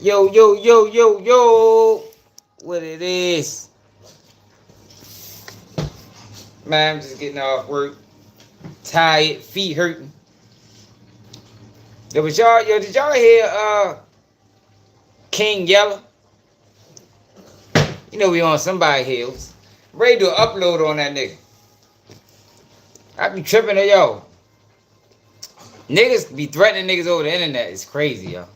Yo, yo, yo, yo, yo. What it is? Man, I'm just getting off work. Tired, feet hurting. Yo, did y'all hear King Yella? You know we on somebody hills. Ready to upload on that nigga. I be tripping at yo. Niggas be threatening niggas over the internet. It's crazy, yo.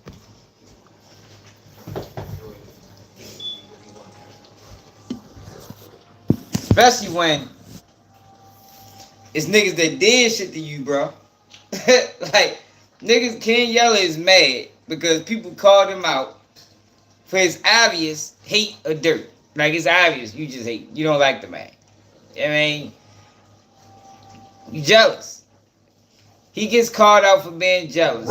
Especially when it's niggas that did shit to you, bro. Like, niggas, King Yella is mad because people called him out for his obvious hate of dirt. Like, it's obvious you just hate. You don't like the man. I mean, you jealous. He gets called out for being jealous.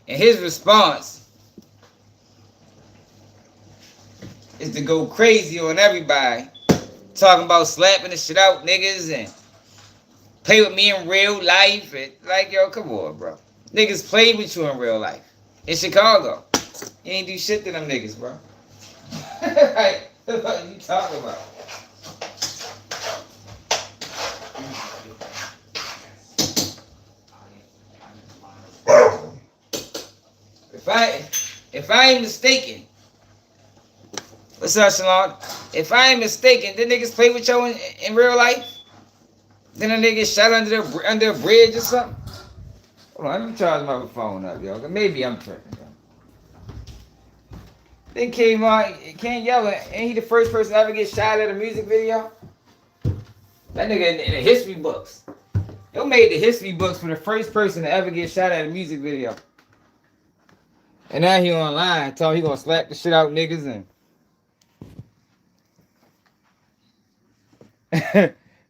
And his response is to go crazy on everybody. Talking about slapping the shit out niggas and play with me in real life. And like, yo, come on, bro. Niggas played with you in real life. In Chicago. You ain't do shit to them niggas, bro. Like, what are you talking about? If I ain't mistaken, what's up, Shalon? If I ain't mistaken, did niggas play with you in real life? Then a nigga shot under a bridge or something? Hold on, let me charge my phone up, yo. Maybe I'm tripping, yo. Then came on, King Yella, ain't he the first person to ever get shot at a music video? That nigga in the history books. Yo made the history books for the first person to ever get shot at a music video. And now he online, telling he gonna slap the shit out niggas and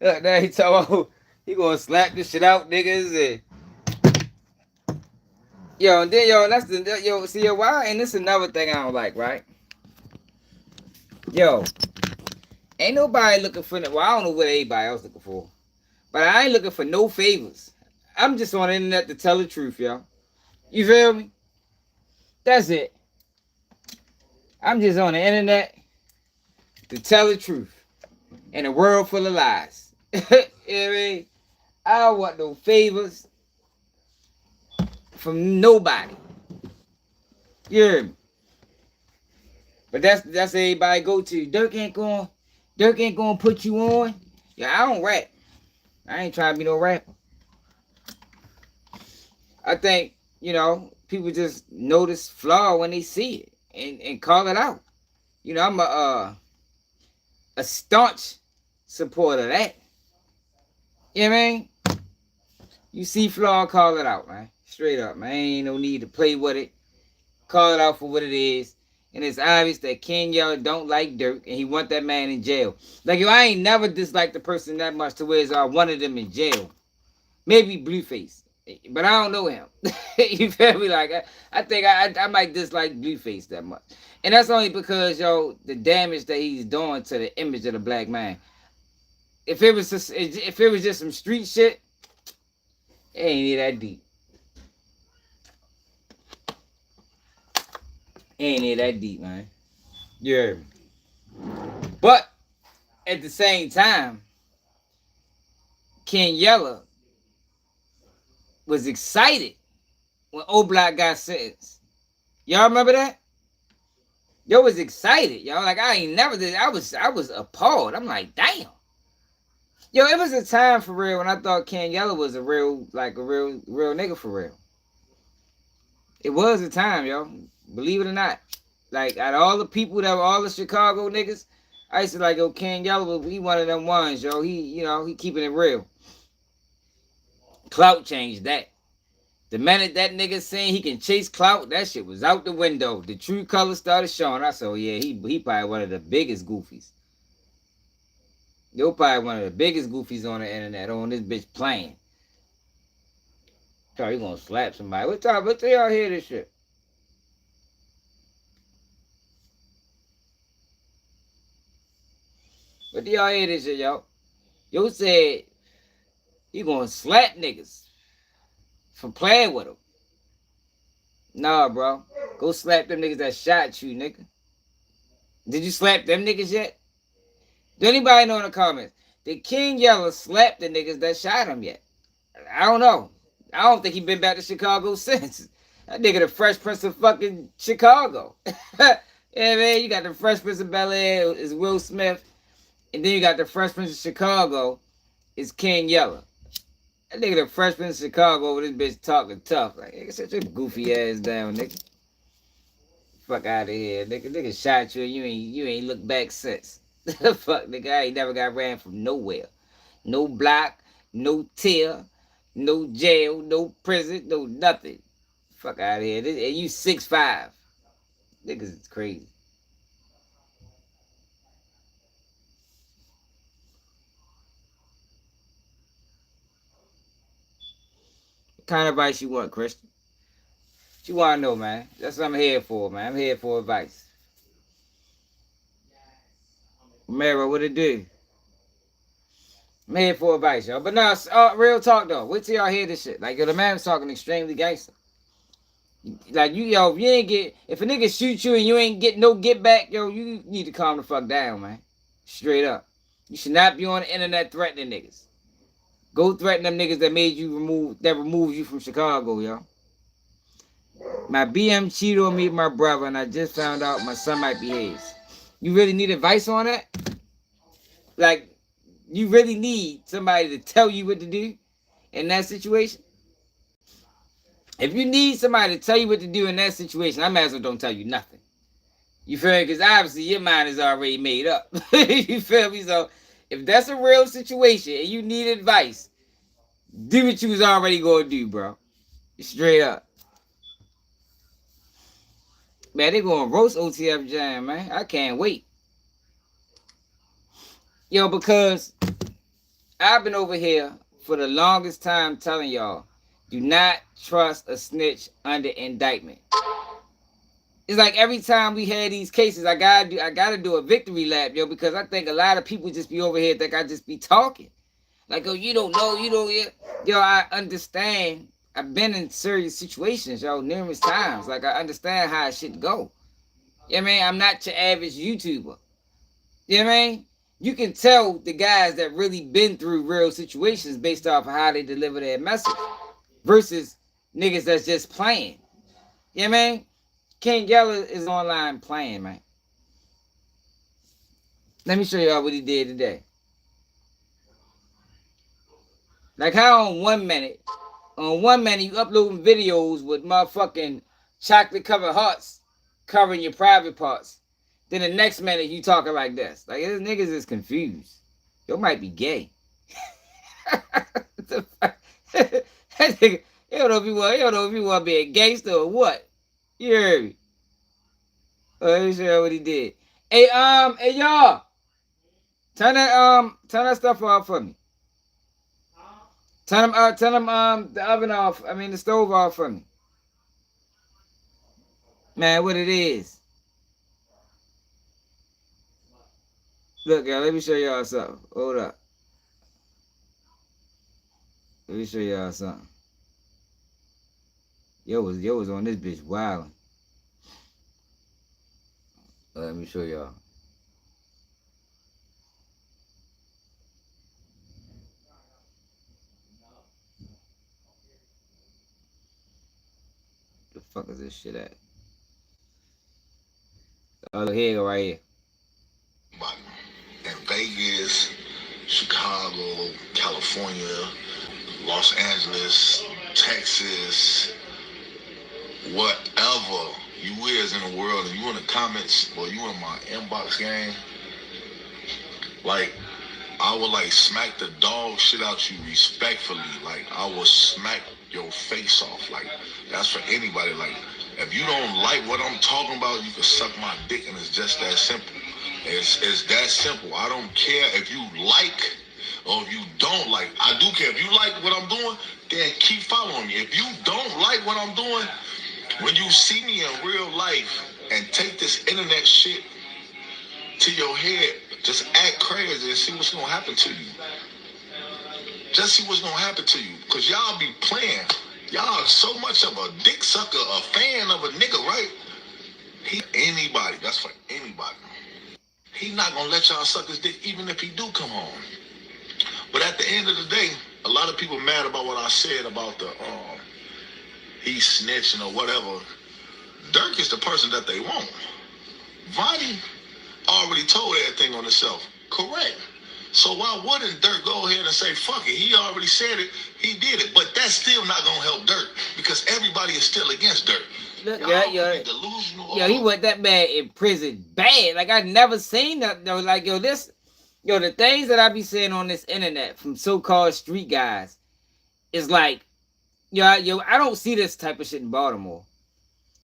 look, now he talking he gonna slap the shit out niggas and yo, and then yo, that's the yo, see yo, why? And this is another thing I don't like, right? Yo, ain't nobody looking for well, I don't know what anybody else looking for. But I ain't looking for no favors. I'm just on the internet to tell the truth, yo. You feel me? That's it. I'm just on the internet to tell the truth. In a world full of lies. You know what I mean? I don't want no favors from nobody. You hear me? But that's everybody go to. Dirk ain't gonna put you on. Yeah, I don't rap. I ain't trying to be no rapper. I think, you know, people just notice flaw when they see it and call it out. You know, I'm a staunch supporter of that. You know what I mean? You see flaw, call it out, man. Straight up, man. Ain't no need to play with it. Call it out for what it is. And it's obvious that King Yella don't like Dirk and he want that man in jail. Like, yo, I ain't never disliked the person that much to where I wanted him in jail. Maybe Blueface. But I don't know him. You feel me? Like, I think I might dislike Blueface that much. And that's only because, yo, the damage that he's doing to the image of the black man. if it was just some street shit, it ain't even that deep. It ain't even that deep, man. Yeah. But at the same time, Ken Yella was excited when Oblak got sentenced. Y'all remember that? Yo was excited, y'all. Like I ain't never did. I was appalled. I'm like, damn. Yo, it was a time for real when I thought Ken Yella was a real nigga for real. It was a time, yo. Believe it or not. Like out of all the people that were all the Chicago niggas, I used to like, yo, Ken Yella, he one of them ones, yo. He keeping it real. Clout changed that. The minute that nigga saying he can chase clout, that shit was out the window. The true colors started showing. I said, oh, yeah, he probably one of the biggest goofies. You're probably one of the biggest goofies on the internet on this bitch playing. So you gonna slap somebody. What do y'all hear this shit? What do y'all hear this shit, yo? Yo said he gonna slap niggas for playing with him. Nah, bro. Go slap them niggas that shot you, nigga. Did you slap them niggas yet? Do anybody know in the comments? Did King Yella slap the niggas that shot him yet? I don't know. I don't think he been back to Chicago since. That nigga the Fresh Prince of fucking Chicago. Yeah, man, you got the Fresh Prince of Bel-Air is Will Smith. And then you got the Fresh Prince of Chicago is King Yella. That nigga the Fresh Prince of Chicago with this bitch talking tough. Like, nigga, sit your goofy ass down, nigga. Fuck out of here, nigga. Nigga shot you and you ain't looked back since. Fuck, nigga, I ain't never got ran from nowhere. No block, no tear, no jail, no prison, no nothing. Fuck out of here. And you 6'5". Niggas is crazy. What kind of advice you want, Christian? What you want to know, man? That's what I'm here for, man. I'm here for advice. Mara, what it do? I'm here for advice, y'all. But no, real talk, though. Wait till y'all hear this shit. Like, yo, the man's talking extremely gangster. Like, if you ain't if a nigga shoot you and you ain't get no get back, yo, you need to calm the fuck down, man. Straight up. You should not be on the internet threatening niggas. Go threaten them niggas that removed you from Chicago, yo. My BM cheated on me with my brother, and I just found out my son might be his. You really need advice on that? Like, you really need somebody to tell you what to do in that situation? If you need somebody to tell you what to do in that situation, I might as well don't tell you nothing. You feel me? Because obviously your mind is already made up. You feel me? So if that's a real situation and you need advice, do what you was already going to do, bro. Straight up. Man, they going to roast OTF Jam, man. I can't wait. Yo, because I've been over here for the longest time telling y'all, do not trust a snitch under indictment. It's like every time we had these cases, I gotta do a victory lap, yo, because I think a lot of people just be over here think I just be talking. Like, oh, you don't know, yo, I understand. I've been in serious situations, yo, numerous times. Like, I understand how it should go. You know what I mean? I'm not your average YouTuber. You know what I mean? You can tell the guys that really been through real situations based off of how they deliver their message versus niggas that's just playing. You know what I mean? King Yella is online playing, man. Let me show y'all what he did today. Like how on 1 minute you uploading videos with motherfucking chocolate covered hearts covering your private parts. Then the next minute you talking like this. Like this niggas is confused. Yo might be gay. That nigga, you don't know if he want to be a gangster or what. You heard me? Let me show you what he did. Hey, y'all. Turn that stuff off for me. Turn the oven off. I mean the stove off for me. Man, what it is. Look, y'all, let me show y'all something. Hold up. Let me show y'all something. Yo was on this bitch wilding. Let me show y'all. The fuck is this shit at? Oh, here you go right here. In Vegas, Chicago, California, Los Angeles, Texas, whatever you is in the world, and you in the comments or you in my inbox game, like I would like smack the dog shit out you respectfully. Like I will smack your face off. Like that's for anybody. Like if you don't like what I'm talking about, you can suck my dick, and it's just that simple. It's that simple. I don't care if you like or if you don't like. I do care. If you like what I'm doing, then keep following me. If you don't like what I'm doing, when you see me in real life and take this internet shit to your head, just act crazy and see what's gonna happen to you. Just see what's gonna happen to you. Cause y'all be playing. Y'all so much of a dick sucker, a fan of a nigga, right? Anybody. That's for anybody. He not gonna let y'all suck his dick even if he do come home. But at the end of the day, a lot of people mad about what I said about the he snitching or whatever. Dirk is the person that they want. Vonnie already told everything on himself. Correct. So why wouldn't Dirk go ahead and say, fuck it? He already said it. He did it. But that's still not going to help Dirk because everybody is still against Dirk. Look, yo, he went that bad in prison. Bad. Like, I never seen that, though. Like, the things that I be seeing on this internet from so-called street guys is like, I don't see this type of shit in Baltimore.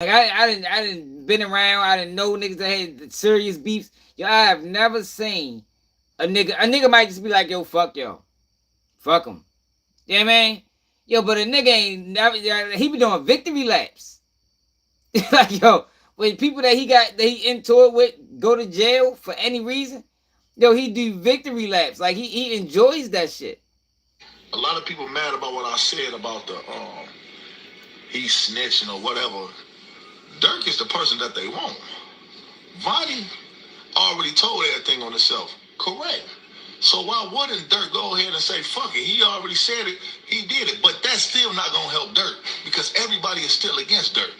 Like, I didn't been around. I didn't know niggas that had serious beefs. I have never seen a nigga might just be like, yo, fuck y'all. Fuck him. You know what I mean? Yo, but a nigga ain't never, he be doing victory laps. Like, yo, when people that he into it with go to jail for any reason, yo, he do victory laps. Like, he enjoys that shit. A lot of people mad about what I said about the, he snitching or whatever. Dirk is the person that they want. Vonnie already told everything on himself. Correct. So why wouldn't Dirk go ahead and say, fuck it? He already said it. He did it. But that's still not going to help Dirk because everybody is still against Dirk.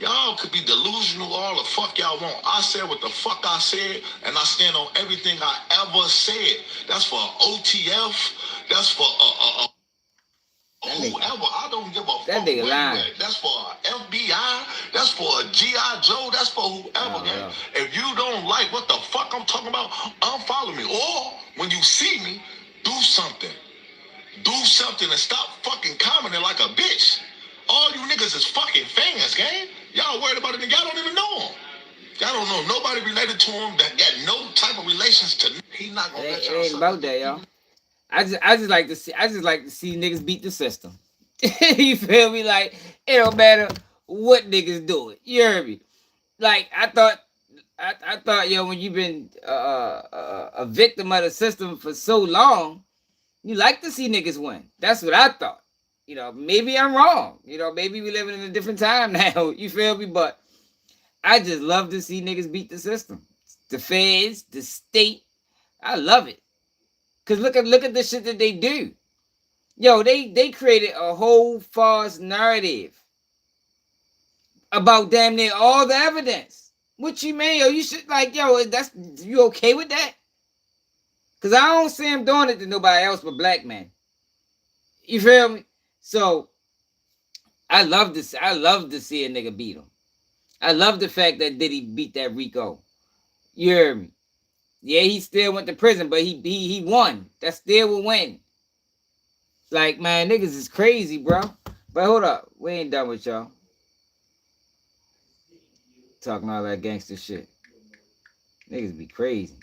Y'all could be delusional all the fuck y'all want. I said what the fuck I said, and I stand on everything I ever said. That's for OTF. That's for whoever. I don't give a fuck. That nigga lying. That's for FBI. That's for G.I. Joe. That's for whoever. No. If you don't like what the fuck I'm talking about, unfollow me. Or when you see me, do something. Do something and stop fucking commenting like a bitch. All you niggas is fucking fans, gang. Y'all worried about it and y'all don't even know him. Y'all don't know nobody related to him that got no type of relations to. He not gonna let y'all. It ain't about that, y'all. I just like to see niggas beat the system. You feel me? Like, it don't matter what niggas do it. You hear me? Like, I thought, yo, when you've been a victim of the system for so long, you like to see niggas win. That's what I thought. Maybe I'm wrong. Maybe we living in a different time now. You feel me? But I just love to see niggas beat the system. The feds, the state. I love it. Cause look at the shit that they do. Yo, they created a whole false narrative about damn near all the evidence. What you mean? Yo, you should you okay with that? Cause I don't see him doing it to nobody else but black men. You feel me? So I love to see a nigga beat him. I love the fact that Diddy beat that Rico. You hear me? Yeah, he still went to prison, but he won. That still a win. Like, man, niggas is crazy, bro. But hold up. We ain't done with y'all. Talking all that gangster shit. Niggas be crazy.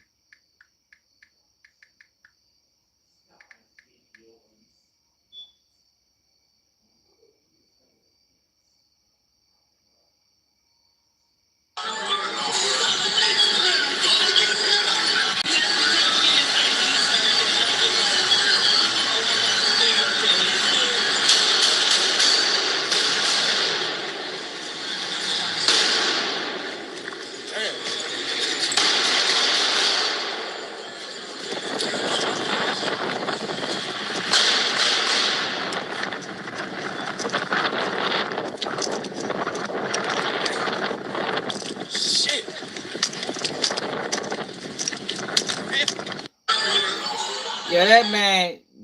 Yeah,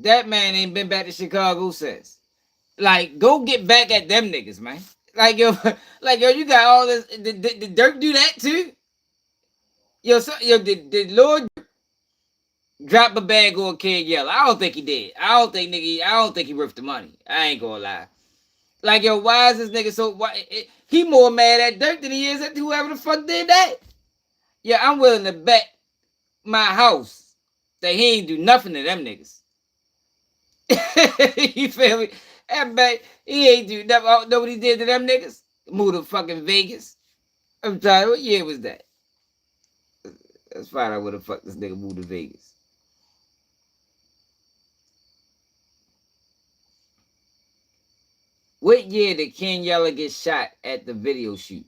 that man ain't been back to Chicago since. Like, go get back at them niggas, man. Like yo, like yo, you got all this. Did Dirk do that too? Yo, did Lord drop a bag on King Yella? I don't think he did. I don't think he worth the money. I ain't gonna lie. Like yo, why is this nigga so? He more mad at Dirk than he is at whoever the fuck did that. Yeah, I'm willing to bet my house that he ain't do nothing to them niggas. You feel me? I bet he ain't do nothing. Know what he did to them niggas? Move to fucking Vegas. I'm sorry, what year was that? Let's find out where the fuck this nigga moved to Vegas. What year did Ken Yella get shot at the video shoot?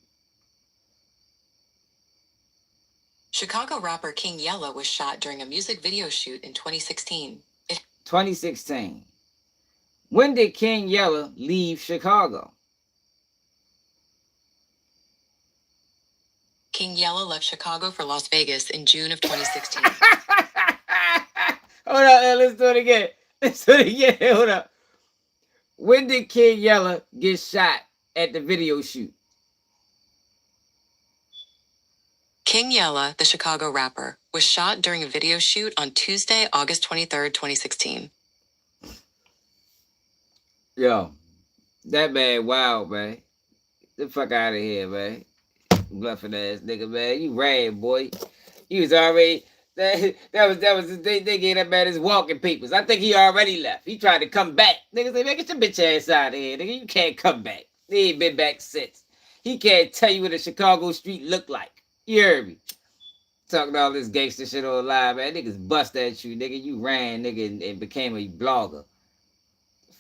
Chicago rapper King Yella was shot during a music video shoot in 2016. 2016. When did King Yella leave Chicago? King Yella left Chicago for Las Vegas in June of 2016. Hold up, let's do it again. Let's do it again. Hold up. When did King Yella get shot at the video shoot? King Yella, the Chicago rapper, was shot during a video shoot on Tuesday, August 23rd, 2016. Yo, that man wild, man. Get the fuck out of here, man. Bluffing ass nigga, man. You ran, boy. He was already that was they gave that man his walking papers. I think he already left. He tried to come back. Niggas say, man, get your bitch ass out of here, nigga. You can't come back. He ain't been back since. He can't tell you what a Chicago street look like. You heard me? Talking all this gangster shit on live, man. Niggas bust at you, nigga. You ran, nigga, and became a blogger.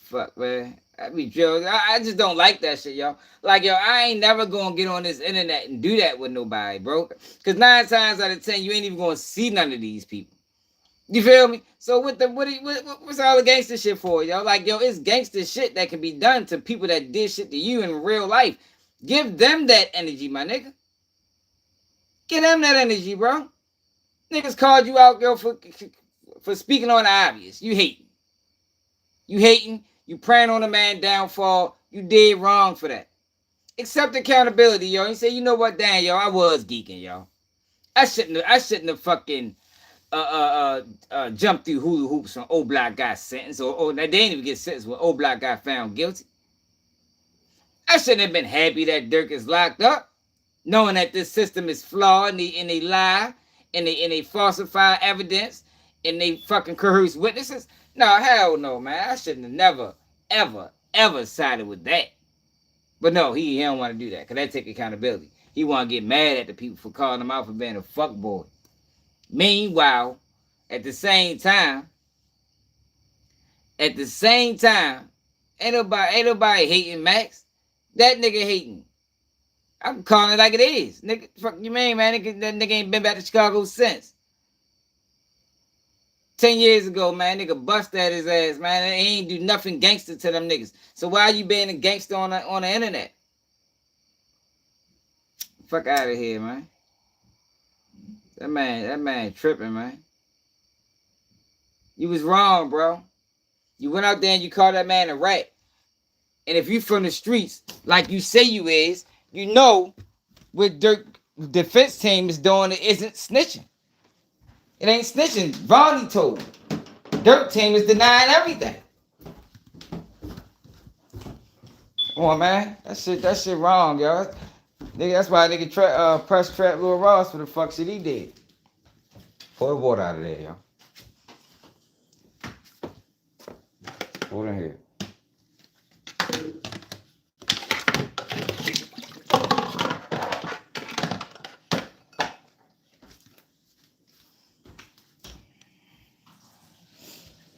Fuck, man. I be joking. I just don't like that shit, y'all. Like, yo, I ain't never gonna get on this internet and do that with nobody, bro. Cause 9 times out of 10, you ain't even gonna see none of these people. You feel me? So what's all the gangster shit for, yo? Like, yo, it's gangster shit that can be done to people that did shit to you in real life. Give them that energy, my nigga. Give them that energy, bro. Niggas called you out, yo, for speaking on the obvious. You hating. You hating. You praying on a man downfall. You did wrong for that. Accept accountability, yo. You say, you know what, damn, yo, I was geeking, yo. I shouldn't have fucking jumped through hula hoops when old black got sentenced, or they didn't even get sentenced when old black got found guilty. I shouldn't have been happy that Dirk is locked up, knowing that this system is flawed and they lie and they falsify evidence and they fucking coerce witnesses. No, hell no, man. I shouldn't have never, ever sided with that. But no, he don't want to do that because that take accountability. He want to get mad at the people for calling him out for being a fuckboy. Meanwhile, at the same time, ain't nobody hating Max. That nigga hating. I'm calling it like it is. Nigga, fuck you mean, man? That nigga ain't been back to Chicago since. 10 years ago, man, nigga bust at his ass, man. He ain't do nothing gangster to them niggas. So why you being a gangster on the internet? Fuck out of here, man. That man tripping, man. You was wrong, bro. You went out there and you called that man a rat. And if you from the streets, like you say you is, you know what Dirk defense team is doing, it isn't snitching. It ain't snitching. Vonnie told me. Dirk team is denying everything. Come on, man. That shit wrong, y'all. Nigga, that's why nigga press trap Lil Ross for the fuck shit he did. Pour the water out of there, y'all. Hold on here.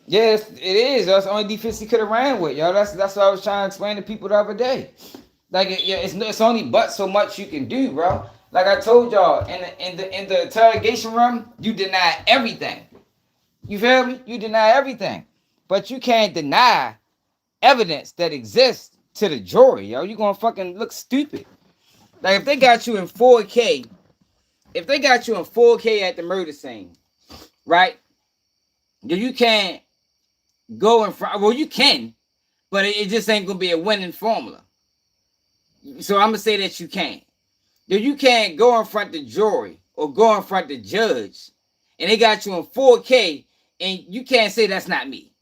Yes, it is. That's the only defense he could have ran with, y'all. That's what I was trying to explain to people the other day. Like, it's only but so much you can do, bro. Like I told y'all, in the interrogation room, you deny everything. You feel me? You deny everything, but you can't deny evidence that exists to the jury, yo. You gonna fucking look stupid. Like if they got you in 4K, at the murder scene, right? You can't go in front. Well, you can, but it just ain't gonna be a winning formula. So I'm gonna say that you can't. You can't go in front the jury or go in front the judge, and they got you in 4K, and you can't say that's not me.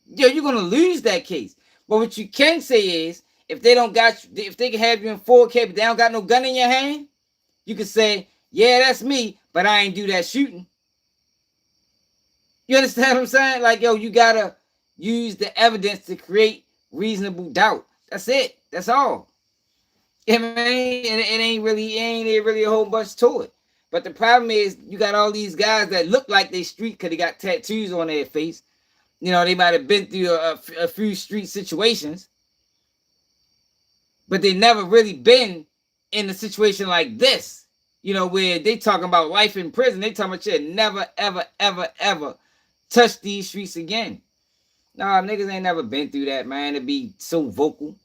You're gonna lose that case. But what you can say is, if they don't got you, if they can have you in 4K, but they don't got no gun in your hand, you can say, yeah, that's me, but I ain't do that shooting. You understand what I'm saying? Like, yo, you gotta use the evidence to create reasonable doubt. That's it. That's all. I mean, it ain't really a whole bunch to it. But the problem is, you got all these guys that look like they street because they got tattoos on their face. You know, they might have been through a few street situations, but they never really been in a situation like this. You know, where they talking about life in prison. They talking about shit, never, ever, ever, ever touch these streets again. Nah, niggas ain't never been through that, man, to be so vocal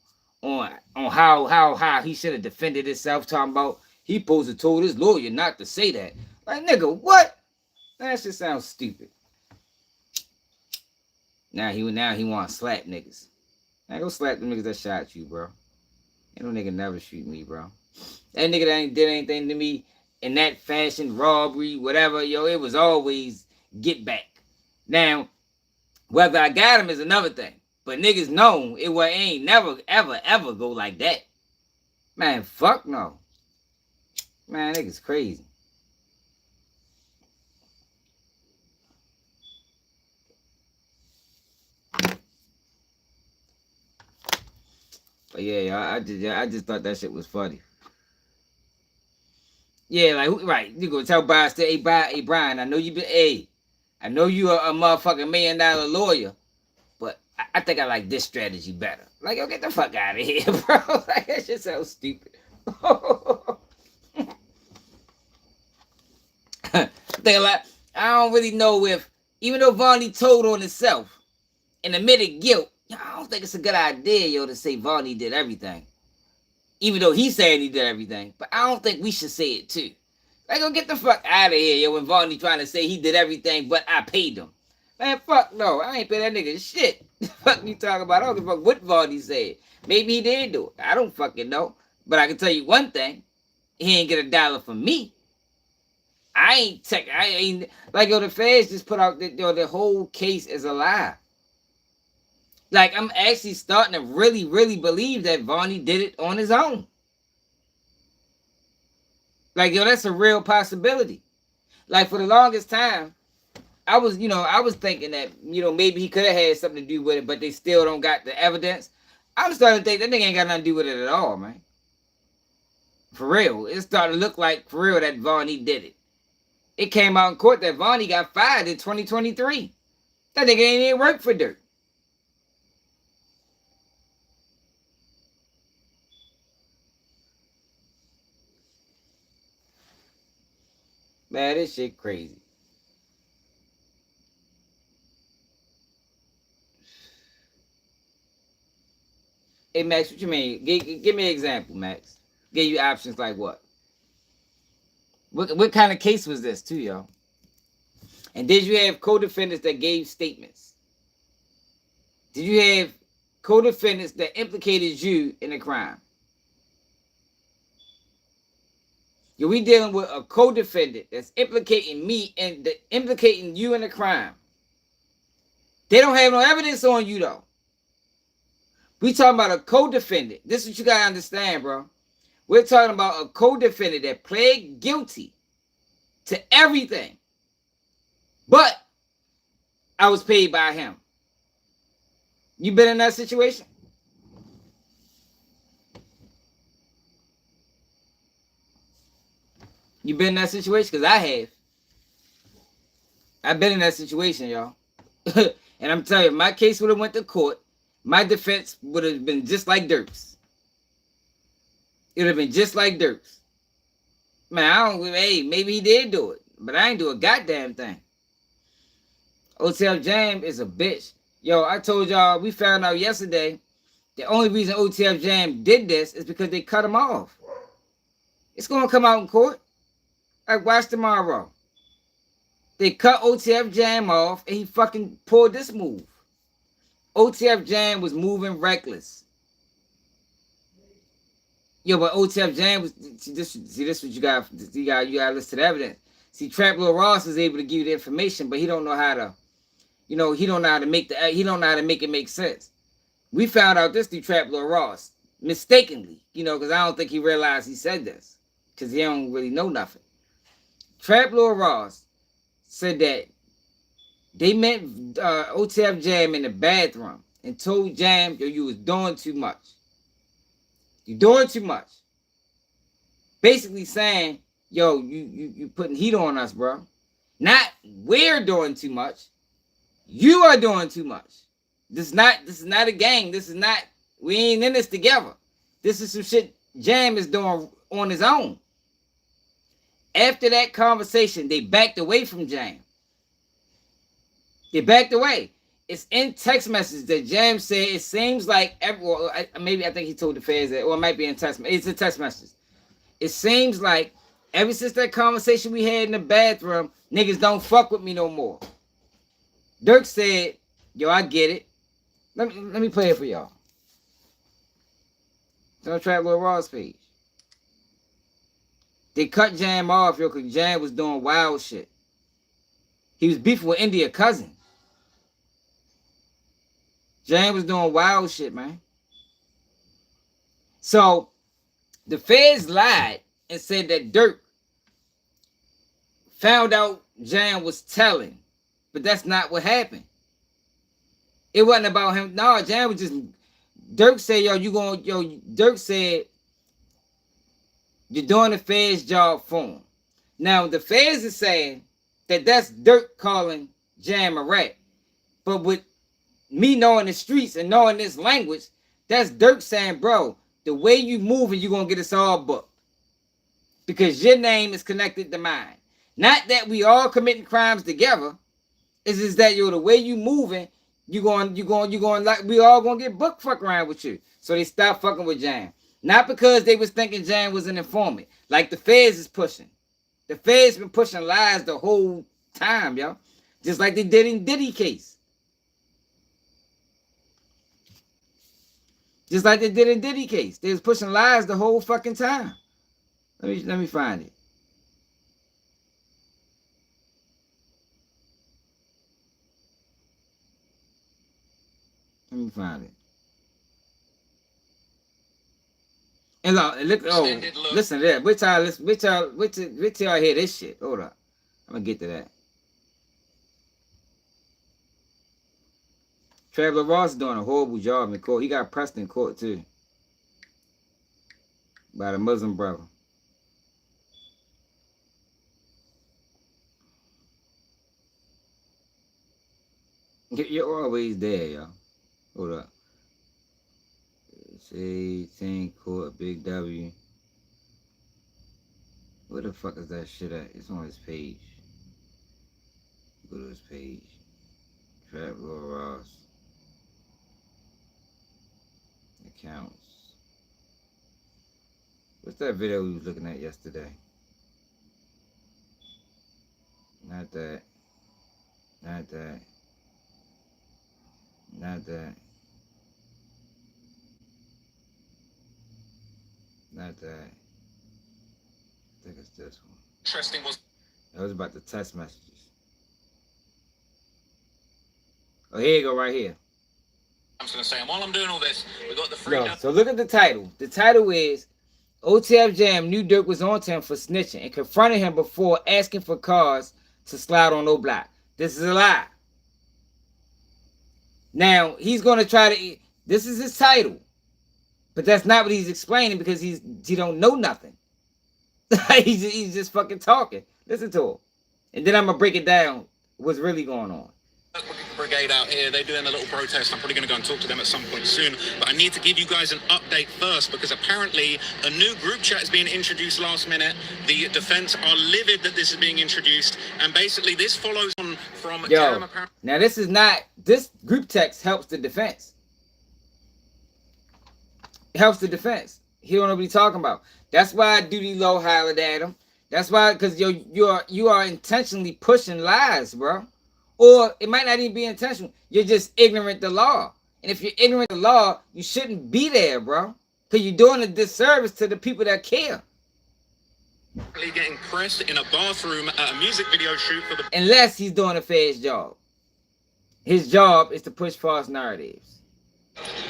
on how he should have defended himself, talking about he supposed to told his lawyer not to say that. Like, nigga, what? That shit sounds stupid. Now he want to slap niggas. Now go slap the niggas that shot you, bro. Ain't no nigga never shoot me, bro. That nigga that ain't did anything to me in that fashion, robbery, whatever, yo, it was always get back. Now, whether I got him is another thing. But niggas know it ain't never, ever, ever go like that. Man, fuck no. Man, niggas crazy. But yeah, I just thought that shit was funny. Yeah, like, right, you gonna tell Brian, hey, Brian, I know you been, I know you a motherfucking $1 million lawyer, but I think I like this strategy better. Like, yo, get the fuck out of here, bro. Like, that shit sounds stupid. I don't really know if, even though Vonnie told on himself and admitted guilt, I don't think it's a good idea, yo, to say Vonnie did everything. Even though he's saying he did everything, but I don't think we should say it too. Like, go get the fuck out of here, yo, when Vonnie trying to say he did everything, but I paid him. Man, fuck no, I ain't pay that nigga shit. The fuck you talking about? I don't give a fuck what Vonnie said. Maybe he did do it. I don't fucking know. But I can tell you one thing. He ain't get $1 from me. I ain't like, yo, the feds just put out the whole case is a lie. Like, I'm actually starting to really, really believe that Vonnie did it on his own. Like, yo, that's a real possibility. Like, for the longest time, I was thinking that, maybe he could have had something to do with it, but they still don't got the evidence. I'm starting to think that nigga ain't got nothing to do with it at all, man. For real. It's starting to look like, for real, that Vonnie did it. It came out in court that Vonnie got fired in 2023. That nigga ain't even work for dirt. Man, this shit crazy. Hey, Max, what you mean? Give me an example, Max. Give you options like what? What kind of case was this, too, y'all? And did you have co-defendants that gave statements? Did you have co-defendants that implicated you in a crime? We dealing with a co-defendant that's implicating me and implicating you in a crime. They don't have no evidence on you, though. We talking about a co-defendant. This is what you gotta understand, bro. We're talking about a co-defendant that pled guilty to everything. But I was paid by him. You been in that situation? You been in that situation? Because I have. I've been in that situation, y'all. And I'm telling you, if my case would have went to court, my defense would have been just like Dirk's. It would have been just like Dirk's. Man, maybe he did do it, but I ain't do a goddamn thing. OTF Jam is a bitch. Yo, I told y'all, we found out yesterday, the only reason OTF Jam did this is because they cut him off. It's going to come out in court. Like, watch tomorrow. They cut OTF Jam off, and he fucking pulled this move. OTF Jam was moving reckless. Yo, but OTF Jam was this what you got. You got to listen to the evidence. See, Trap Lil Ross is able to give you the information, but he don't know how to, he don't know how to make it make sense. We found out this through Trap Lil Ross mistakenly, because I don't think he realized he said this, because he don't really know nothing. Trap Lil Ross said that they met OTF Jam in the bathroom and told Jam, yo, you was doing too much. You're doing too much. Basically saying, yo, you putting heat on us, bro. Not we're doing too much. You are doing too much. This is not a gang. We ain't in this together. This is some shit Jam is doing on his own. After that conversation, they backed away from Jam. They backed away. It's in text messages that Jam said it seems like I think he told the feds that, or it might be in text. It's a text message. It seems like ever since that conversation we had in the bathroom, niggas don't fuck with me no more. Dirk said, yo, I get it. Let me play it for y'all. It's on Trap Lil Ross page. They cut Jam off, yo, because Jam was doing wild shit. He was beefing with India cousin. Jam was doing wild shit, man. So the feds lied and said that Dirk found out Jam was telling, but that's not what happened. It wasn't about him. No, Jam was just. Dirk said, Dirk said, you're doing the feds' job for him. Now, the feds is saying that that's Dirk calling Jam a rat. But with me knowing the streets and knowing this language, that's Dirk saying, bro, the way you moving, you're going to get us all booked. Because your name is connected to mine. Not that we all committing crimes together. It's just that, the way you moving, you going like we all gonna get booked fuck around with you. So they stopped fucking with Jam. Not because they was thinking Jam was an informant. Like the feds is pushing. The feds been pushing lies the whole time, yo. Just like they did in Diddy case. Just like they did in Diddy case. They was pushing lies the whole fucking time. Let me find it. Let me find it. And look, listen to that. Wait till I hear this shit. Hold up. I'm gonna get to that. Trap Ross is doing a horrible job in court. He got pressed in court too. By the Muslim brother. You're always there, y'all. Hold up. Say 10 court, Big W. Where the fuck is that shit at? It's on his page. Go to his page. Trap Lil Ross. Accounts. What's that video we was looking at yesterday? Not that. Not that. Not that. Not that. I think it's this one. Interesting was. That was about the text messages. Oh, here you go, right here. I'm just gonna say, and while I'm doing all this, we got the free. So look at the title. The title is OTF Jam knew Dirk was on to him for snitching and confronted him before asking for cars to slide on no block. This is a lie. Now, he's going to try to... This is his title. But that's not what he's explaining because he don't know nothing. he's just fucking talking. Listen to him. And then I'm going to break it down what's really going on. Brigade out here, they're doing a little protest. I'm probably going to go and talk to them at some point soon, but I need to give you guys an update first because apparently a new group chat is being introduced last minute. The defense are livid that this is being introduced, and basically this follows on from now this group text helps the defense. It helps the defense. He don't know what he's talking about. That's why Duty Low hollered at him. That's why, because you are intentionally pushing lies, bro. Or it might not even be intentional. You're just ignorant to law. And if you're ignorant to law, you shouldn't be there, bro. Because you're doing a disservice to the people that care. Getting pressed in a bathroom at a music video shoot for the... Unless he's doing a fair job. His job is to push false narratives.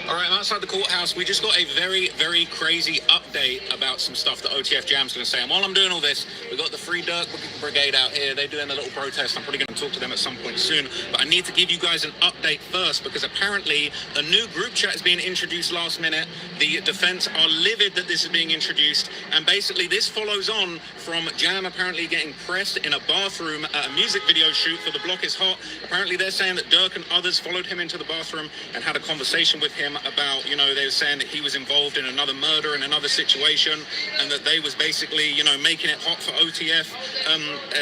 All right, I'm outside the courthouse. We just got a very, very crazy update about some stuff that OTF Jam's going to say. And while I'm doing all this, we've got the Free Dirk Brigade out here. They're doing a little protest. I'm probably going to talk to them at some point soon. But I need to give you guys an update first because apparently a new group chat is being introduced last minute. The defense are livid that this is being introduced. And basically this follows on from Jam apparently getting pressed in a bathroom at a music video shoot for The Block Is Hot. Apparently they're saying that Dirk and others followed him into the bathroom and had a conversation with him about, you know, they were saying that he was involved in another murder in another situation and that they was basically, you know, making it hot for OTF.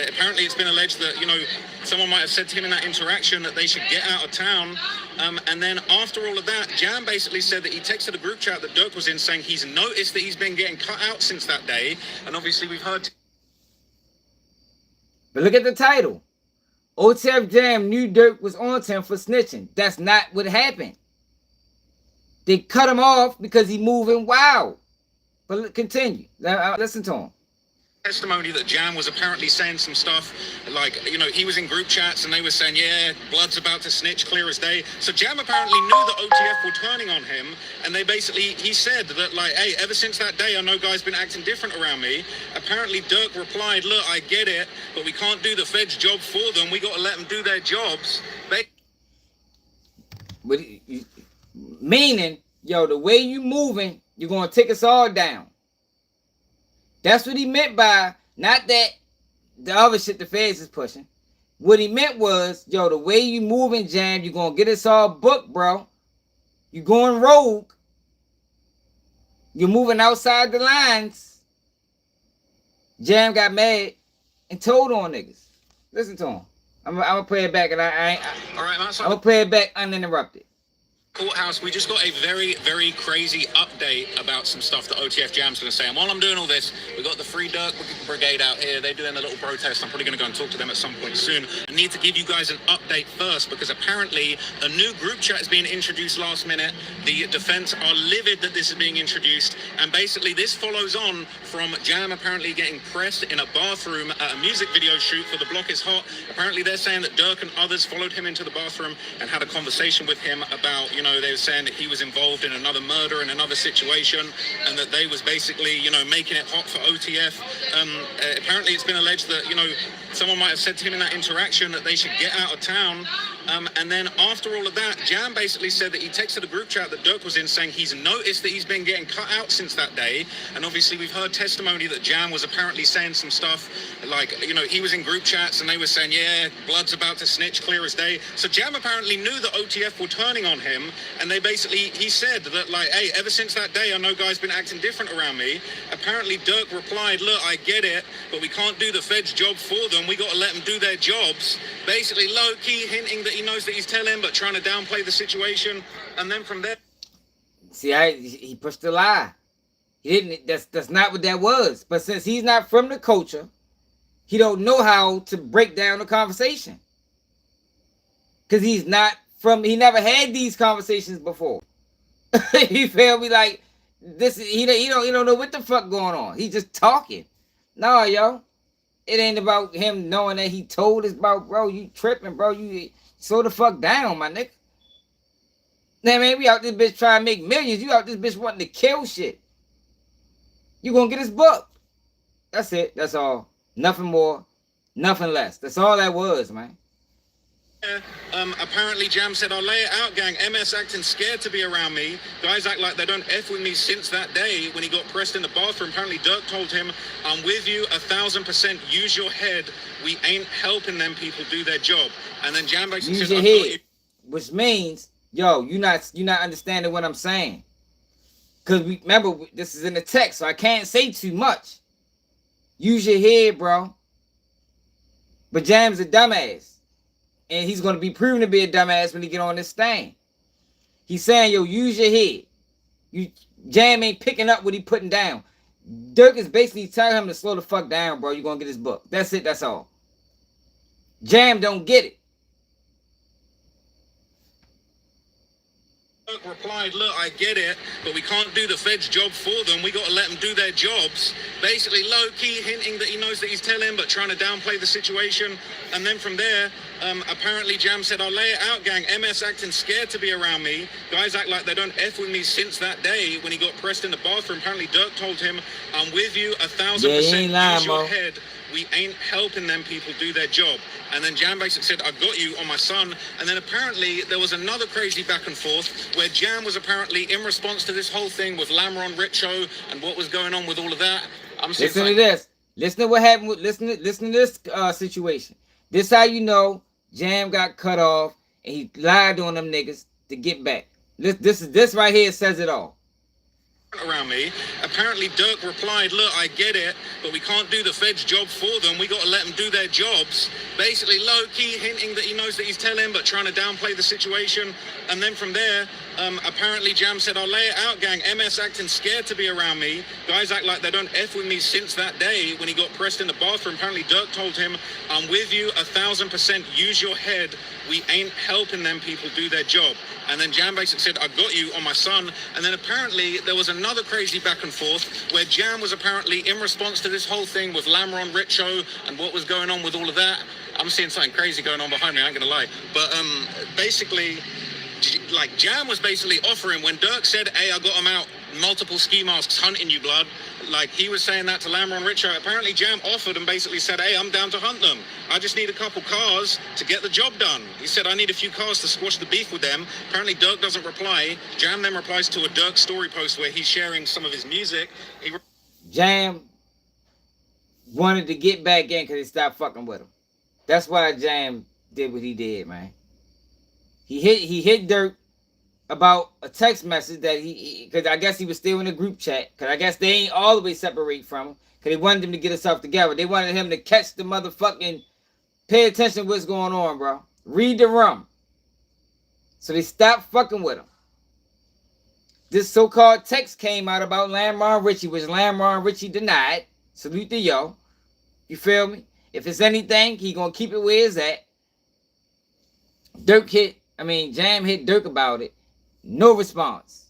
Apparently it's been alleged that, you know, someone might have said to him in that interaction that they should get out of town. And then after all of that, Jam basically said that he texted a group chat that Dirk was in saying he's noticed that he's been getting cut out since that day. And obviously we've heard... But look at the title. OTF Jam knew Dirk was on to him for snitching. That's not what happened. They cut him off because he moving wild. But continue. Listen to him. Testimony that Jam was apparently saying some stuff like, you know, he was in group chats and they were saying, yeah, blood's about to snitch, clear as day. So Jam apparently knew that OTF were turning on him, and they basically, he said that, like, hey, ever since that day, I know guys been acting different around me. Apparently Dirk replied, look, I get it, but we can't do the Fed's job for them. We got to let them do their jobs. Meaning, yo, the way you moving, you're going to take us all down. That's what he meant by, not that the other shit the feds is pushing. What he meant was, yo, the way you moving, Jam, you're going to get us all booked, bro. You going rogue. You're moving outside the lines. Jam got mad and told on niggas. Listen to him. I'm going to play it back, and I'm going to play it back uninterrupted. Courthouse, we just got a very, very crazy update about some stuff that OTF Jam's going to say. And while I'm doing all this, we've got the Free Dirk Brigade out here. They're doing a little protest. I'm probably going to go and talk to them at some point soon. I need to give you guys an update first because apparently a new group chat is being introduced last minute. The defense are livid that this is being introduced. And basically this follows on from Jam apparently getting pressed in a bathroom at a music video shoot for The Block Is Hot. Apparently they're saying that Dirk and others followed him into the bathroom and had a conversation with him about, you know, they were saying that he was involved in another murder in another situation and that they was basically, you know, making it hot for OTF. Apparently it's been alleged that, you know, someone might have said to him in that interaction that they should get out of town. And then after all of that, Jam basically said that he texted a group chat that Dirk was in saying he's noticed that he's been getting cut out since that day. And obviously we've heard testimony that Jam was apparently saying some stuff like, you know, he was in group chats and they were saying, yeah, blood's about to snitch, clear as day. So Jam apparently knew that OTF were turning on him, and they basically, he said that, like, hey, ever since that day, I know guys been acting different around me. Apparently Dirk replied, look, I get it, but we can't do the Fed's job for them. We got to let them do their jobs. Basically low-key hinting that he knows that he's telling, but trying to downplay the situation. And then from there... See, he pushed the lie. He didn't. That's not what that was. But since he's not from the culture, he don't know how to break down the conversation. Because he's not from... He never had these conversations before. He feel me like this. He don't know what the fuck going on. He just talking. No, yo. It ain't about him knowing that he told us about, bro. You tripping, bro. You slow the fuck down, my nigga. Now, man, we out this bitch trying to make millions. You out this bitch wanting to kill shit. You gonna get his book. That's it. That's all. Nothing more. Nothing less. That's all that was, man. Apparently Jam said, I'll lay it out, gang. MS acting scared to be around me. Guys act like they don't F with me since that day when he got pressed in the bathroom. Apparently Dirk told him, I'm with you 1,000%. Use your head. We ain't helping them people do their job. And then Jam basically use said, your head, which means, yo, you're not understanding what I'm saying. Because we remember this is in the text, so I can't say too much. Use your head, bro. But Jam's a dumbass. And he's going to be proven to be a dumbass when he get on this thing. He's saying, yo, use your head. Jam ain't picking up what he putting down. Dirk is basically telling him to slow the fuck down, bro. You're gonna get his book. That's it. That's all. Jam don't get it. Replied, look, I get it, but we can't do the Fed's job for them. We got to let them do their jobs. Basically, low-key hinting that he knows that he's telling, but trying to downplay the situation. And then from there, apparently Jam said, I'll lay it out, gang. MS acting scared to be around me. Guys act like they don't F with me since that day when he got pressed in the bathroom. Apparently Dirk told him, I'm with you 1,000%. Use your head. We ain't helping them people do their job. And then Jam basically said, I got you on my son. And then apparently there was another crazy back and forth where Jam was apparently in response to this whole thing with Lamron Richo and what was going on with all of that. Listen to this. Listen to what happened. Listen to this situation. This how you know Jam got cut off and he lied on them niggas to get back. This right here says it all. Around me. Apparently Dirk replied, look, I get it, but we can't do the Fed's job for them. We got to let them do their jobs. Basically low-key hinting that he knows that he's telling, but trying to downplay the situation. And then from there, apparently Jam said, I'll lay it out, gang. MS acting scared to be around me. Guys act like they don't F with me since that day when he got pressed in the bathroom. Apparently Dirk told him, I'm with you 1,000%. Use your head. We ain't helping them people do their job. And then Jam basically said, I got you on my son. And then apparently there was another crazy back and forth where Jam was apparently in response to this whole thing with Lamron Richo and what was going on with all of that. I'm seeing something crazy going on behind me, I ain't gonna lie. But basically, like Jam was basically offering when Dirk said, hey, I got him out, multiple ski masks hunting you, blood. Like he was saying that to Lamron Richo. Apparently Jam offered and basically said, hey, I'm down to hunt them. I just need a couple cars to get the job done. He said, I need a few cars to squash the beef with them. Apparently Dirk doesn't reply. Jam then replies to a Dirk story post where he's sharing some of his music. Jam wanted to get back in because he stopped fucking with him. That's why Jam did what he did, man. He hit Dirk about a text message that because I guess he was still in the group chat, because I guess they ain't all the way separate from him, because they wanted him to get himself together. They wanted him to catch the motherfucking, pay attention to what's going on, bro. Read the room. So they stopped fucking with him. This so-called text came out about Lamron Richie, which Lamron Richie denied. Salute to yo. You feel me? If it's anything, he gonna keep it where it's at. Jam hit Dirk about it. No response.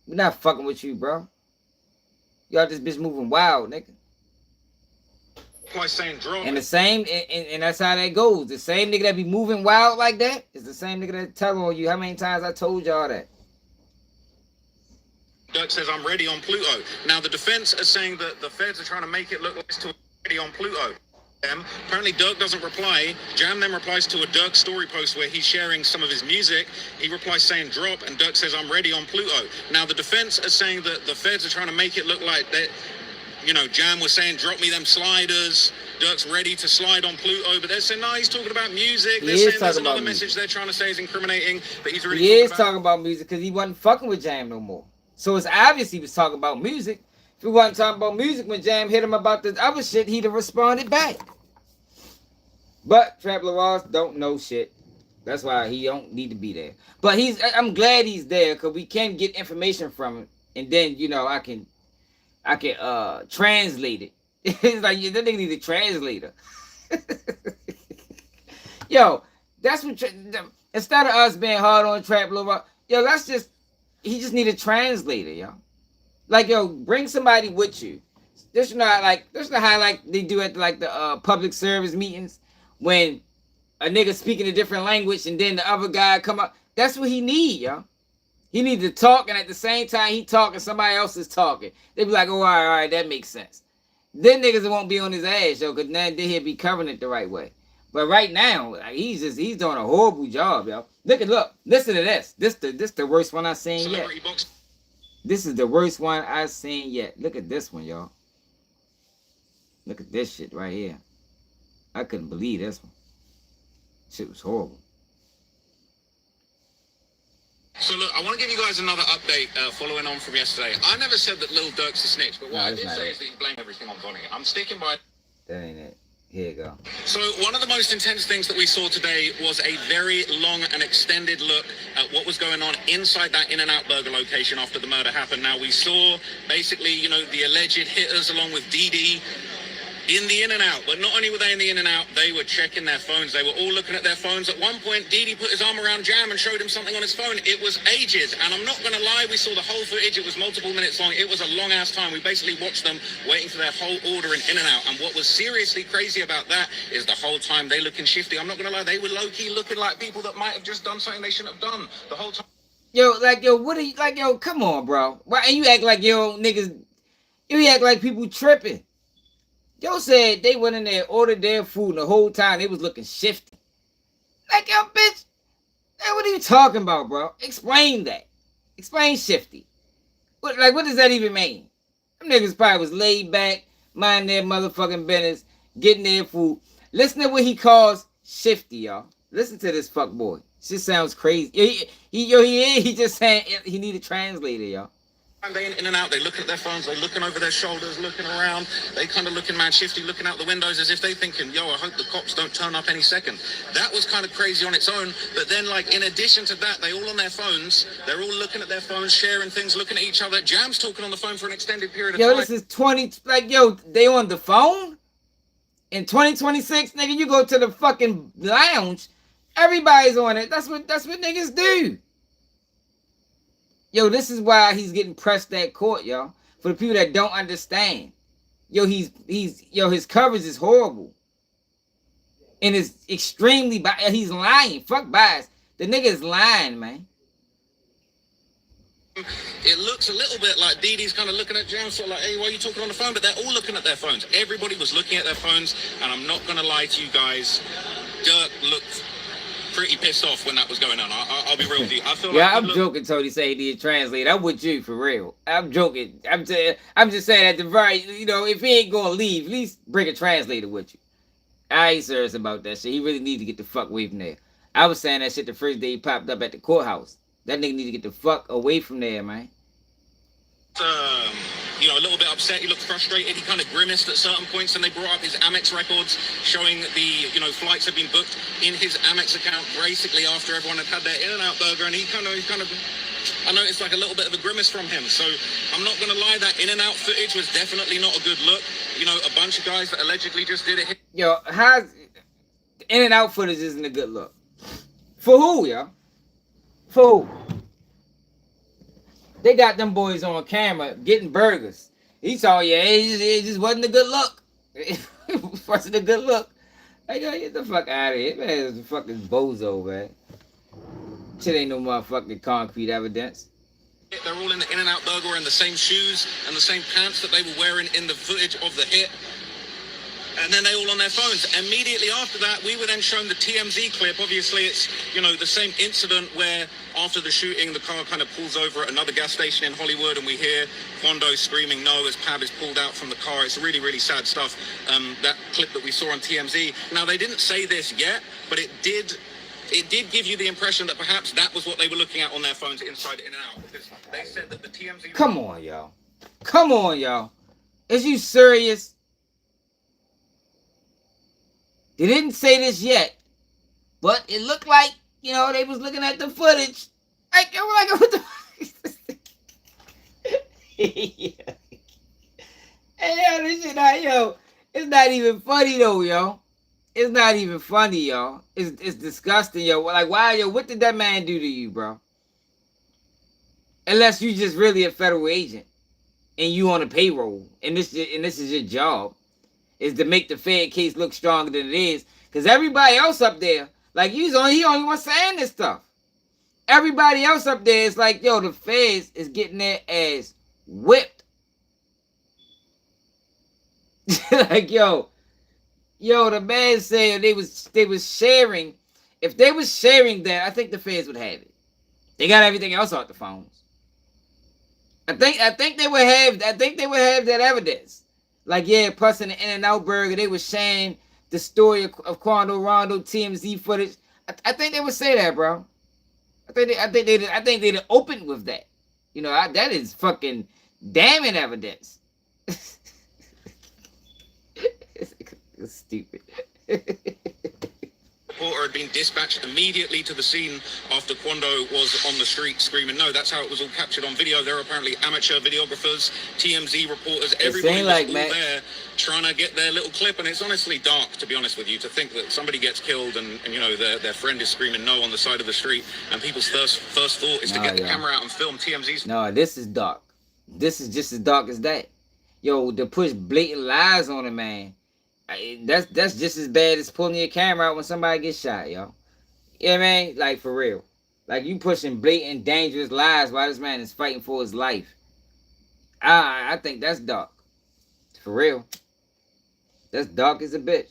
We're not fucking with you, bro. Y'all this bitch moving wild, nigga. And the same, and that's how that goes. The same nigga that be moving wild like that is the same nigga that tell on you how many times I told y'all that. Dirk says, I'm ready on Pluto. Now, the defense is saying that the feds are trying to make it look like it's ready on Pluto. Apparently, Dirk doesn't reply. Jam then replies to a Dirk story post where he's sharing some of his music. He replies saying, drop, and Dirk says, I'm ready on Pluto. Now, the defense is saying that the feds are trying to make it look like that, you know, Jam was saying, drop me them sliders. Dirk's ready to slide on Pluto, but they're saying, no, he's talking about music. They're saying there's another message they're trying to say is incriminating, but he's really talking about music because he wasn't fucking with Jam no more. So it's obvious he was talking about music. If he wasn't talking about music when Jam hit him about the other shit, he'd have responded back. But Trap Laross don't know shit. That's why he don't need to be there. But I'm glad he's there because we can get information from him, and then I can translate it. It's like that nigga need a translator. Yo, that's what instead of us being hard on Trap Laross, he just need a translator, yo. Like, yo, bring somebody with you. This is not how like they do at like the public service meetings when a nigga speaking a different language and then the other guy come up. That's what he need, yo. He need to talk, and at the same time he talking, somebody else is talking. They be like, oh, all right, that makes sense. Then niggas won't be on his ass, yo, because now he'll be covering it the right way. But right now, like, he's doing a horrible job, yo. Listen to this. This the worst one I've seen yet. This is the worst one I've seen yet. Look at this one, y'all. Look at this shit right here. I couldn't believe this one. Shit was horrible. So look, I want to give you guys another update following on from yesterday. I never said that Lil Durk's a snitch, but what I did say is that you blame everything on Bonnie. I'm sticking by... That ain't it. Here you go. So one of the most intense things that we saw today was a very long and extended look at what was going on inside that In-N-Out Burger location after the murder happened. Now we saw basically, the alleged hitters along with Dee Dee in the In-N-Out, but not only were they in the In-N-Out, they were checking their phones. They were all looking at their phones. At one point, Dee Dee put his arm around Jam and showed him something on his phone. It was ages, and I'm not going to lie, we saw the whole footage. It was multiple minutes long. It was a long-ass time. We basically watched them waiting for their whole order in In-N-Out, and what was seriously crazy about that is the whole time they looking shifty. I'm not going to lie, they were low-key looking like people that might have just done something they shouldn't have done the whole time. What are you, come on, bro. Why, and you act like, niggas, you act like people tripping. Yo said they went in there, ordered their food, and the whole time they was looking shifty. Like, yo, bitch, hey, what are you talking about, bro? Explain that. Explain shifty. What does that even mean? Them niggas probably was laid back, mind their motherfucking business, getting their food. Listen to what he calls shifty, y'all. Listen to this fuck boy. This sounds crazy. He just saying he need a translator, y'all. They in and out, they look at their phones, they looking over their shoulders, looking around, they kind of looking mad shifty, looking out the windows as if they thinking, yo, I hope the cops don't turn up any second. That was kind of crazy on its own, but then in addition to that, they all on their phones, they're all looking at their phones, sharing things, looking at each other. Jam's talking on the phone for an extended period of time. This is 20, they on the phone? In 2026, nigga, you go to the fucking lounge, everybody's on it. That's what niggas do. Yo, this is why he's getting pressed at court, y'all. For the people that don't understand. Yo, his coverage is horrible. And it's extremely he's lying. Fuck bias. The nigga is lying, man. It looks a little bit like Dee Dee's kind of looking at Jam, sort of like, hey, why are you talking on the phone? But they're all looking at their phones. Everybody was looking at their phones, and I'm not going to lie to you guys. Dirk looked pretty pissed off when that was going on. I'll be real with you. I feel I'm joking, Tony. Say he need a translator. I'm with you for real. I'm joking. I'm just saying at the very, if he ain't gonna leave, at least bring a translator with you. I ain't serious about that shit. He really need to get the fuck away from there. I was saying that shit the first day he popped up at the courthouse. That nigga need to get the fuck away from there, man. A little bit upset. He looked frustrated. He kind of grimaced at certain points, and they brought up his Amex records showing the, flights had been booked in his Amex account basically after everyone had had their In-N-Out burger, and he kind of, I noticed like a little bit of a grimace from him. So I'm not going to lie, that In-N-Out footage was definitely not a good look. A bunch of guys that allegedly just did it. Yo, how's In-N-Out footage isn't a good look? For who, yo? For who? They got them boys on camera getting burgers. He saw, it just wasn't a good look. It wasn't a good look. Like, yo, get the fuck out of here. Man, it's a fucking bozo, man. Shit ain't no motherfucking concrete evidence. They're all in the In-N-Out burger wearing the same shoes and the same pants that they were wearing in the footage of the hit. And then they all on their phones. Immediately after that, we were then shown the TMZ clip. Obviously, it's, the same incident where after the shooting, the car kind of pulls over at another gas station in Hollywood, and we hear Quando screaming no as Pab is pulled out from the car. It's really, really sad stuff, that clip that we saw on TMZ. Now, they didn't say this yet, but it did give you the impression that perhaps that was what they were looking at on their phones inside In-N-Out. Because they said that the TMZ... Come on, y'all. Come on, y'all. Is you serious? They didn't say this yet, but it looked like, they was looking at the footage. What the... Yeah. Hey, this shit not, it's not even funny, though, yo. It's not even funny, y'all. It's disgusting, yo. Like, why, what did that man do to you, bro? Unless you just really a federal agent and you on a payroll, and this is your job, is to make the Fed case look stronger than it is. Because everybody else up there, like, he only one saying this stuff. Everybody else up there is like, yo, the Feds is getting their ass whipped. Like, yo, the man said they was sharing. If they was sharing that, I think the Feds would have it. They got everything else off the phones. I think they would have that evidence. Like, plus in the In-N-Out burger, they were sharing the story of Quando Rondo TMZ footage. I think they would say that, bro. I think they'd open with that. That is fucking damning evidence. It's stupid. Reporter had been dispatched immediately to the scene after Quando was on the street screaming no. That's how it was all captured on video. There are apparently amateur videographers, TMZ reporters, everybody was all there trying to get their little clip, and it's honestly dark, to be honest with you, to think that somebody gets killed and you know their friend is screaming no on the side of the street, and people's first thought is to get the camera out and film. TMZ's no, this is dark. This is just as dark as that. Yo, to push blatant lies on a man, that's just as bad as pulling your camera out when somebody gets shot, yo. Yeah, man, like for real. Like you pushing blatant, dangerous lies while this man is fighting for his life. I think that's dark. For real. That's dark as a bitch.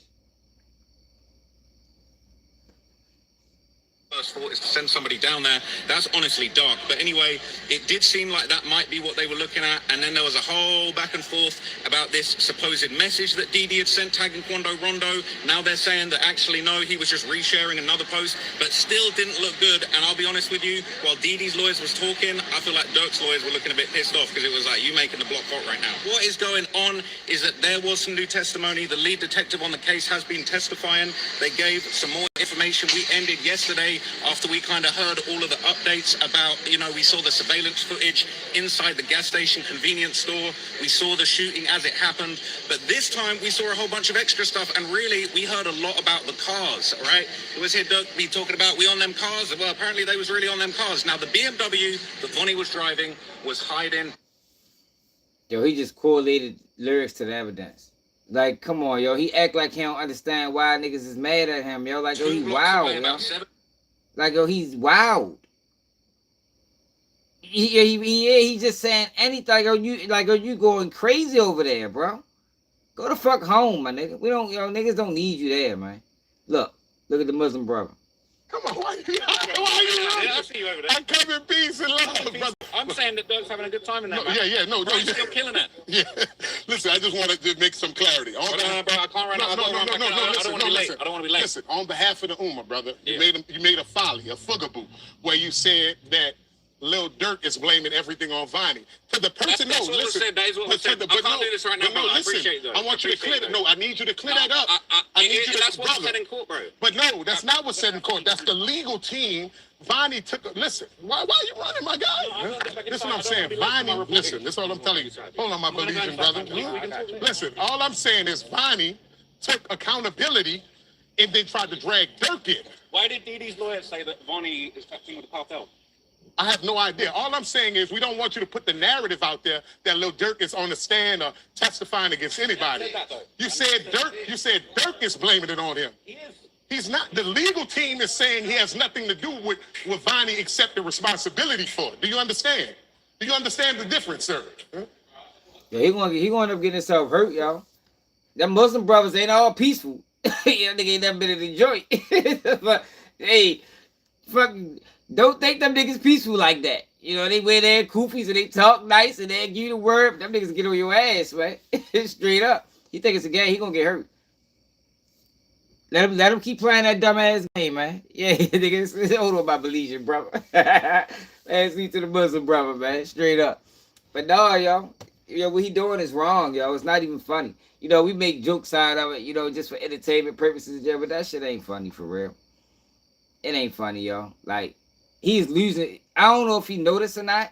First thought is to send somebody down there. That's honestly dark. But anyway, it did seem like that might be what they were looking at. And then there was a whole back and forth about this supposed message that Didi had sent tagging Quando Rondo. Now they're saying that actually, no, he was just resharing another post, but still didn't look good. And I'll be honest with you, while Didi's lawyers was talking, I feel like Dirk's lawyers were looking a bit pissed off because it was like, you making the block hot right now. What is going on is that there was some new testimony. The lead detective on the case has been testifying. They gave some more information. We ended yesterday after we kind of heard all of the updates about, you know, we saw the surveillance footage inside the gas station convenience store. We saw the shooting as it happened. But this time we saw a whole bunch of extra stuff. And really, we heard a lot about the cars, all right? It was here Dirk be talking about we on them cars. Well, apparently they was really on them cars. Now, the BMW that Vonnie was driving was hiding. Yo, he just correlated lyrics to the evidence. Like, come on, yo. He act like he don't understand why niggas is mad at him, yo. Like, yo, he wild, yo. Like, yo, he's wild. He just saying anything. Like, yo, you going crazy over there, bro. Go the fuck home, my nigga. We don't, yo, niggas don't need you there, man. Look at the Muslim brother. Come on, why you I see you over there. I come in peace and love, brother. I'm saying that Dirk's having a good time in that. No, I'm still killing it. Yeah. Listen, I just wanted to make some clarity. Bro, I can't run out. I don't want to be late. I don't want to be late. Listen, on behalf of the Ummah, brother, you made a folly, a fugaboo, where you said that Lil Durk is blaming everything on Vonnie. For the person, that's what listen. Said. That is what I said. I can't do this right now, bro. I appreciate that. I want you to clear that. No, I need you to clear that up. I need you to. That's what's said in court, bro. But no, that's not what's said in court. That's the legal team. Vonnie took. Listen, why are you running, my guy? This is what I'm saying. Vonnie, listen. This is all I'm telling you. Hold on, my Belizean brother. Listen, all I'm saying is Vonnie took accountability and then tried to drag Dirk in. Why did Didi's lawyer say that Vonnie is touching with the cartel? I have no idea. All I'm saying is we don't want you to put the narrative out there that Lil Durk is on the stand or testifying against anybody. You said Dirk is blaming it on him. He is. He's not. The legal team is saying he has nothing to do with Vonnie except the responsibility for it. Do you understand? Do you understand the difference, sir? Huh? Yeah, he gonna end up getting himself hurt, y'all. Them Muslim brothers ain't all peaceful. Yeah, nigga ain't never been in the joint. But hey, fucking don't think them niggas peaceful like that. You know, they wear their kufis and they talk nice and they give you the word. Them niggas get on your ass, man. Straight up. He think it's a game, he gonna get hurt. Let him keep playing that dumbass game, man. Yeah, niggas, hold on, my Belizean brother. Ask me to the Muslim brother, man. Straight up. But no, yo, what he doing is wrong, yo. It's not even funny. You know, we make jokes out of it, you know, just for entertainment purposes, but that shit ain't funny for real. It ain't funny, yo. Like, he's losing. I don't know if he noticed or not,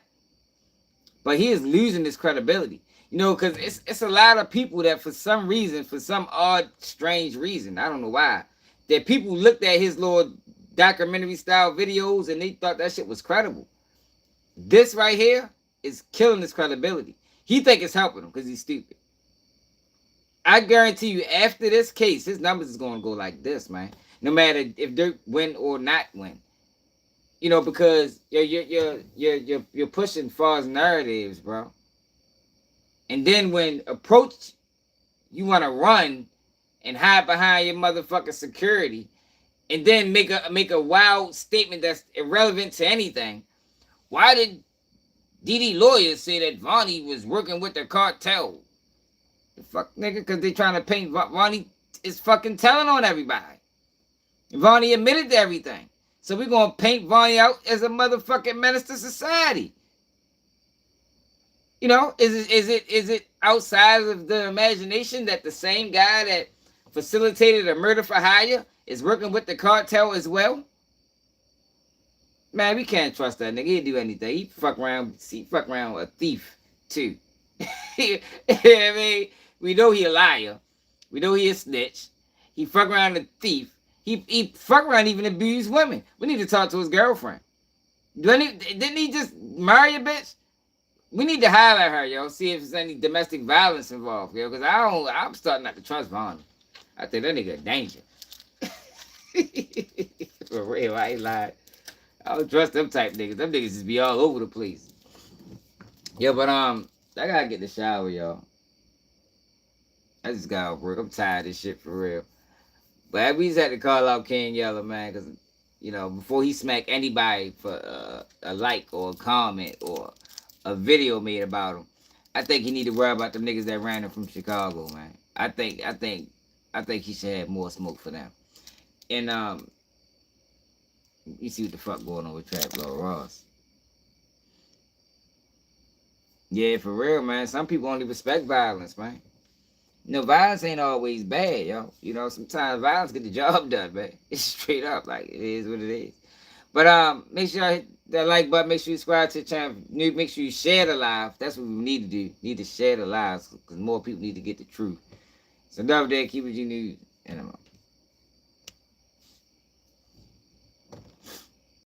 but he is losing his credibility. You know, because it's a lot of people that for some reason, for some odd, strange reason, I don't know why, that people looked at his little documentary style videos and they thought that shit was credible. This right here is killing his credibility. He think it's helping him because he's stupid. I guarantee you, after this case, his numbers is going to go like this, man. No matter if Dirk win or not win. You know, because you're pushing false narratives, bro. And then when approached, you want to run and hide behind your motherfucking security, and then make a wild statement that's irrelevant to anything. Why did Didi lawyers say that Vonnie was working with the cartel? The fuck, nigga, because they trying to paint Vonnie is fucking telling on everybody. Vonnie admitted to everything. So we're going to paint Vonnie out as a motherfucking menace to society. You know, is it outside of the imagination that the same guy that facilitated a murder for hire, is working with the cartel as well. Man, we can't trust that nigga. He didn't do anything. He fuck around with a thief too. You know what I mean? We know he a liar. We know he a snitch. He fuck around with a thief. He fuck around even abuse women. We need to talk to his girlfriend. Didn't he just marry a bitch? We need to highlight her, yo. See if there's any domestic violence involved, yo. Because I'm starting not to trust Vonnie. I think that nigga a danger. For real, I ain't lying. I don't trust them type niggas. Them niggas just be all over the place. Yeah, but I gotta get in the shower, y'all. I just got off work. I'm tired of this shit for real. But we just had to call out King Yella, man, because, you know, before he smack anybody for a like or a comment or a video made about him, I think he need to worry about them niggas that ran him from Chicago, man. I think he should have more smoke for them. And you see what the fuck going on with Trap Lord Ross. Yeah, for real, man. Some people only respect violence, man. You know, violence ain't always bad, yo. You know, sometimes violence get the job done, man. It's straight up, like, it is what it is. But make sure you hit that like button. Make sure you subscribe to the channel. Make sure you share the live. That's what we need to do. Need to share the lives, because more people need to get the truth. So, another day, keep it G News, and I'm out.